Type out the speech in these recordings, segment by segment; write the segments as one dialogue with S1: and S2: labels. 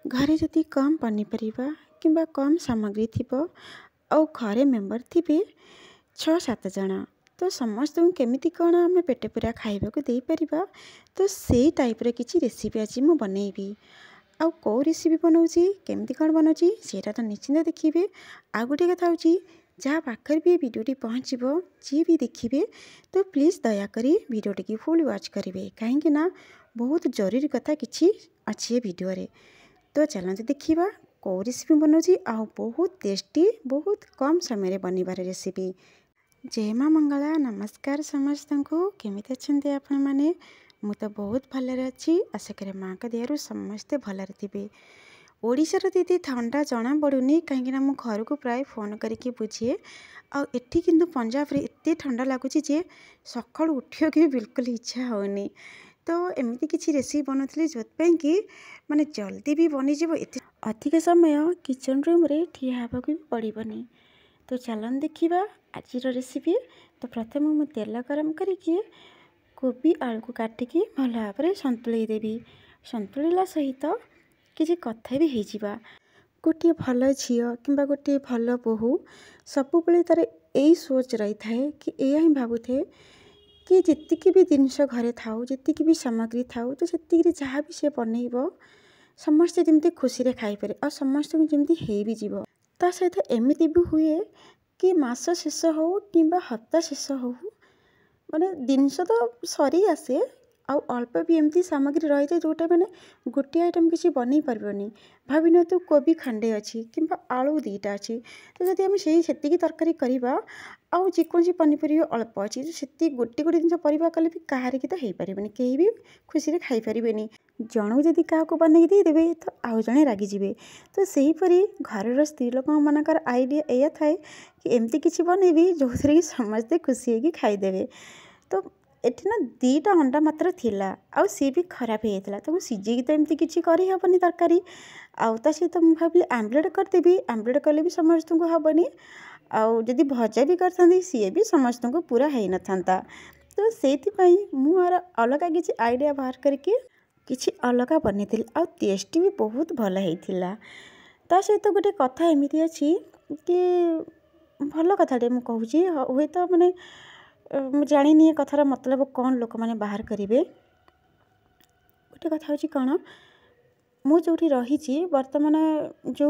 S1: घरे जदि कम पनीपरिबा किंबा कम सामग्री थिबो और घरे मेंबर थिबे 6-7 जण तो समस्त केमिति कौन आम पेट पूरा खाइबा दे परिबा। तो से टाइप रे किछि रेसिपी आज मु बनैबी। आउ कौ रेसिपी बनाऊँगी केमिति कौन बनाऊँगी सेटा तो निश्चिंत देखिए। आ गोटे कथा होची जहाँ पाखर भी वीडियोटी पहुँचो जी भी देखिए तो प्लीज़ दयाकोरी वीडियोटी की फुल वॉच करेंगे कहीं ना बहुत जरूरी कथा किछि अच्छी वीडियो रे। तो चलते देखा कौ रेसिपी बनाऊँगी आ बहुत टेस्टी बहुत कम समय बनबार रेसिपी। जय माँ मंगला नमस्कार समस्त को केमिति अच्छे आपण मैंने मु तो बहुत भलरे अच्छी आशा करे माँ का दयारू समस्ते भलरे थे। ओडिशार दीदी ठंडा जना पड़ूनी कहीं मु घर को प्राय फोन करके बुझे आठी किंतु पंजाब रे एते ठंडा लगुच जे सकाल उठिया भी बिल्कुल इच्छा होनी। तो एमती किसी रेसिपी बनाऊली जो कि माने जल्दी भी बनीज अधिक समय किचन रूम रे ठिया होगा भी पड़ोनी। तो चलन देखा आज रेसिपी। तो प्रथम मु तेल गरम करके कोबी आलू को काटिकी भल भाव सन्तुलई देवी। सन्तुला सहित किसी कथा भी हो गोटे भल झील कि गोटे भल बोहू सबुबले तार यही सोच रही थाए कि यह ही भावुए कि जितकी भी जिनस घरे थाउ जितकी भी सामग्री थाउ तो से जहाँ भी सी बनइब समस्ते जमी खुशी खाईपारे और समस्त जमी हो भी जीव। ता सहित एमती भी हुए कि मास शेष हो कि हप्ता शेष हो माने जिनस तो सरी आसे आउ अल्प भी एमती सामग्री रही जाए जोटा मैंने गोटे आइटम किसी बनई पार्बनी भाव नि तो कोबी खंडे अच्छी कि आलू दीटा अच्छी। तो जब आम से तरकारी करवा आउ जेकोसी पनीपरिया अल्प अच्छी से गोटे गोटे जिन परिवा कले भी कहार की तो हो पारे कहीं भी खुशी खाईपारे जनू जदि क्या बनई देदेवे तो आउ जड़े रागिजे। तो सहीपरी घर स्त्री लोक मानकर आइडिया या थाए कि एमती किसी बनईबी जो थे कि समस्ते खुशी होगी खाईदेवे। तो एठी ना दीटा अंडा मात्र थिला आउ सी भी खराब हो जाता तो सीझे तो एमती किसी करहबनी तरकारी आउ ता सहित मुझे भाविली आमलेट करदेवी। आमलेट कले भी समस्त को हेनी आउ जदि भजा भी करती सी भी समस्त को पूरा हो न था। तो से मुझे अलग किसी आइडिया बाहर करके किसी अलग बनई आउ टेस्ट भी बहुत भल होता। ता सहित गोटे कथा एमती अच्छी कि भल कथाटे मुझे कहूँ हुए तो माने मुझे जानी कथार मतलब कौन लोक मैंने बाहर करेंगे। गोटे कथा हूँ कौन मुझे रही बर्तमान जो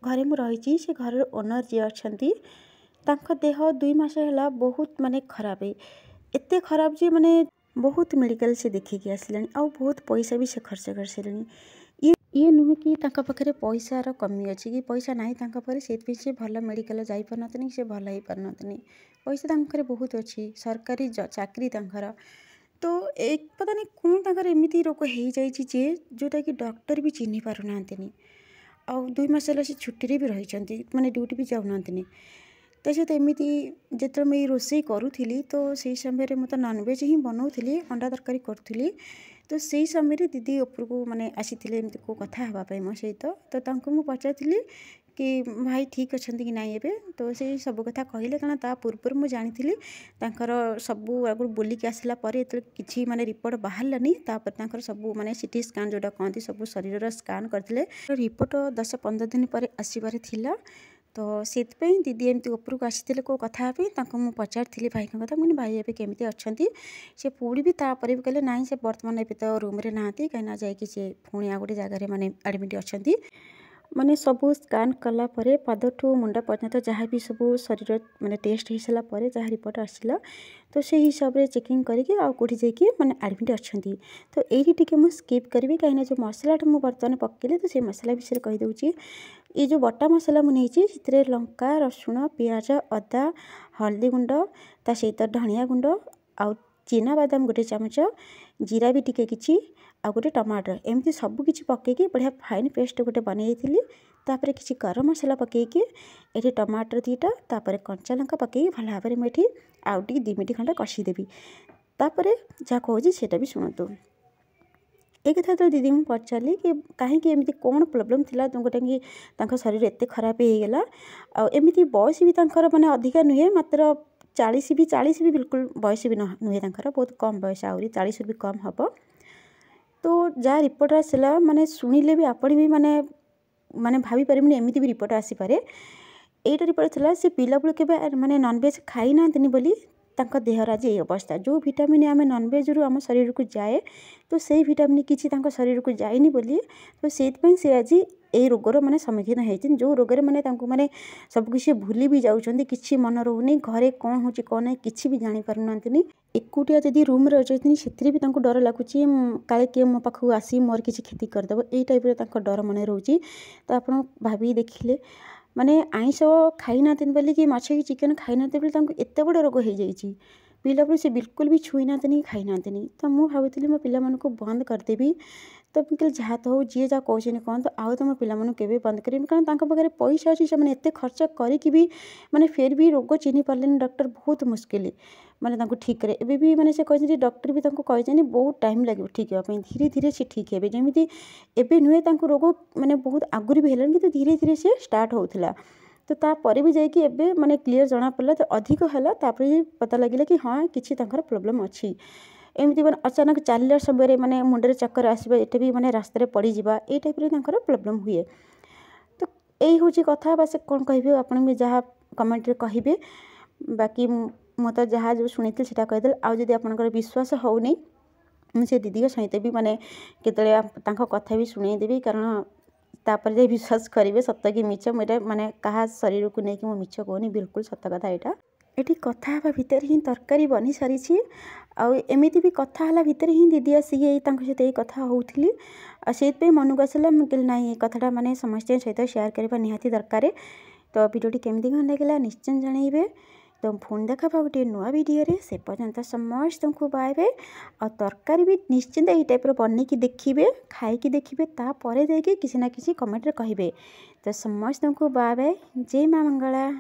S1: घरे मु रही से घर ओनर जी अच्छा देह 2 मास है बहुत माने खराब एते खराब जे माने बहुत मेडिकल से देखिकी आसिलानी आ बहुत पैसा भी से खर्च कर सारे। ये नुहे कि पाखे पैसार कमी अच्छी कि पैसा ना से भल मेडिकल जापरन से भल हो पारन पैसा तंकर बहुत अच्छी सरकारी चाकरी तंकर। तो एक पता नहीं कौन तंकर एमती रोग हो जाए जोटा कि डॉक्टर भी चिन्ह पारना आउ 2 मास है से छुट्टी भी रही माने ड्यूटी भी जाऊना। तो सहित एमती जो मुझे रोषे करूली तो से समय मुझे नॉनवेज ही बनाऊली अंडा तरकारी करूली। तो से समय दीदी ऊपर को माने आसी एमती को कथा हाँपाई मो सहित तो मुझे पचारि कि भाई ठीक अच्छा कि नाई ए। तो से सब कथा कहले कारण ता पूर्व मुझे जानी सबू आगु बुलिक आसला कि माने रिपोर्ट बाहरलानी सब माने सीटी स्कान जोटा कहती सब शरीर स्कान करते रिपोर्ट 10-15 दिन पर आसबार थिला। तो से दीदी एमती ऊपर को आसी को कथा मुझे पचारि भाई कथा मुझे भाई ए केमी अच्छा से पुणी भी तापर भी कहले ना से बर्तमान ए तो रूम रे ना कहीं जाकि से पुणी आ गोटे जगह माने एडमिट अच्छा माने सबू स्कान कला परे पाद ठू मुंडा पर्यंत जहाँ भी सब शरीर माने टेस्ट हो सारापर जहाँ रिपोर्ट आसला तो से हिसाब से चेकिंग करके आउ कौटी जाकि माने एडमिट अच्छा। तो यही टी मुझे स्किप करी कहीं जो मसलाटा मुझे बर्तमान पकेली तो से मसला विषय कहीदे। ये जो बटा मसला मुझे से लंका रसुण पियाज अदा हल्दी गुंड ता सहित धनिया गुंड आउ चीना बादाम गोटे चामच जीरा भी टिके किछि आ गोटे टमाटर एमती सबकि पकईकि बढ़िया फाइन पेस्ट गोटे बनई तापर किसी गरम मसला पकईकि ये टमाटर 2टा तापर कंचा लंका पकई भल भाव में मुझे आउ 2 मिनिट खंडे कषिदेवी। तापर जहाँ कहूँ सेटा भी शुणु एक कथा तो दीदी मुझे पचारि कि कहीं एमती कौन प्रोब्लेम थी गोटे कि शरीर एत खराब हो गला आमती बयस भी माने अधिका नुहे मात्र 40 भी बिल्कुल बयस भी नुहे बहुत कम बयस आहरी 40 भी कम हम। तो जहाँ रिपोर्ट आसला माने शुणिले भी आपण भी माने माने भाभी पारिबनी एमिति भी रिपोर्ट आसी पारे। एटा रिपोर्ट थला से पिला बेलू केबे माने नॉनवेज खाई नांतनी बोली तांको देहर आज ए अवस्था। जो विटामिन आम नॉनवेज रु आम शरीर को जाए तो से विटामिन किसी तांको शरीर को जाइनी बोली तो सेइतपई से आज ए रोगर माने सम्मुखीन होइछन। जो रोगर माने तांको माने सब किछि भूली भी जाउछन्ती, किछि मन रहउनी, घरे कोन होछि कोन नै किछि भी जानि पारुनंतनी। एकुटिया जदि रूम रे अछथि सेथिरे भी तांको डर लागुछि काले के मो पाखु आसी मोर किछि क्षति कर देबो, एई टाइप रे तांको डर मने रहउछि। तो आपण भाबी देखिले माने आइंष खाई नांतनी बोली कि माछ की चिकन खाई नांते बोली तांको एते बड़ रोग हो जाइछि। पिला से बिल्कुल भी छुई नांतनी खाई नांतनी। तो मु भाबुଥିଲି मो पिला मानको बंद करदेबी। तो मुझे जहाँ तो हो जी जहाँ कहते कहते आउ तो मो पिला मानको केबे बंद करेबी, कारण तांको पाखरे पैसा अछि से माने एते खर्च करिकि भी माने फिर भी रोग चिन्हि पारलेनी डॉक्टर बहुत मुश्किल माने तांको ठीक करे। एबे भी माने से कहते डॉक्टर भी तांको कहते बहुत टाइम लागिब ठीक हेबा पई, धीरे धीरे से ठीक हेबे। जेमिति एबे नुहे तांको रोग माने बहुत आगुरी भी हेलानी किंतु धीरे धीरे से स्टार्ट होउथिला। तो तापर भी जाइए एबे माने क्लीयर जना पड़ला तो अधिक है तापर पता लगे कि हाँ किसी तांकर प्रॉब्लम अच्छी। एमती मैंने अचानक चलला समय माने मुंडे चक्कर आसबा एटे भी माने रास्ता पड़ी जावा ए टाइप रे तांकर प्रॉब्लम हुए। तो यही हूँ कथा बस कौन कह आपन भी जहाँ कमेंट रे कहिबे। बाकी मु तो जहाँ जो शुणी सेटा कहीदेल। आउ जदि आपनकर विश्वास होउनी मुझे दीदी सहित भी माने केतले तांको कथा भी शुणाई देबी, कारण तापर जे विश्वास करेंगे सत कि मिछ मुझे माने कहा शरीर को लेकिन मो मिछ कहनी बिल्कुल सत कथा। यहाँ ये कथा हाँ भितर ही तरकारी बनी सारी आमती भी कथा है भितर ही दीदी आसिक सहित ये कथा होती से मन को आसला मुझे ना ये कथाटा माने समस्त सहित शेयर करने निहाती दरकार। तो वीडियोटी केमती कौन लगे निश्चय जनइबे। तो पुणी देखा गोटे नुआ वीडियो रे, से पर्यंत समस्त को बाय बाय। आ तरकारी भी निश्चिंत ये टाइप बनईकी देखिए, खाई देखिए, तापर जाकि किसी ना किसी कमेंट रे कहिबे। तो समस्त को बाय बाय। जय माँ मंगला।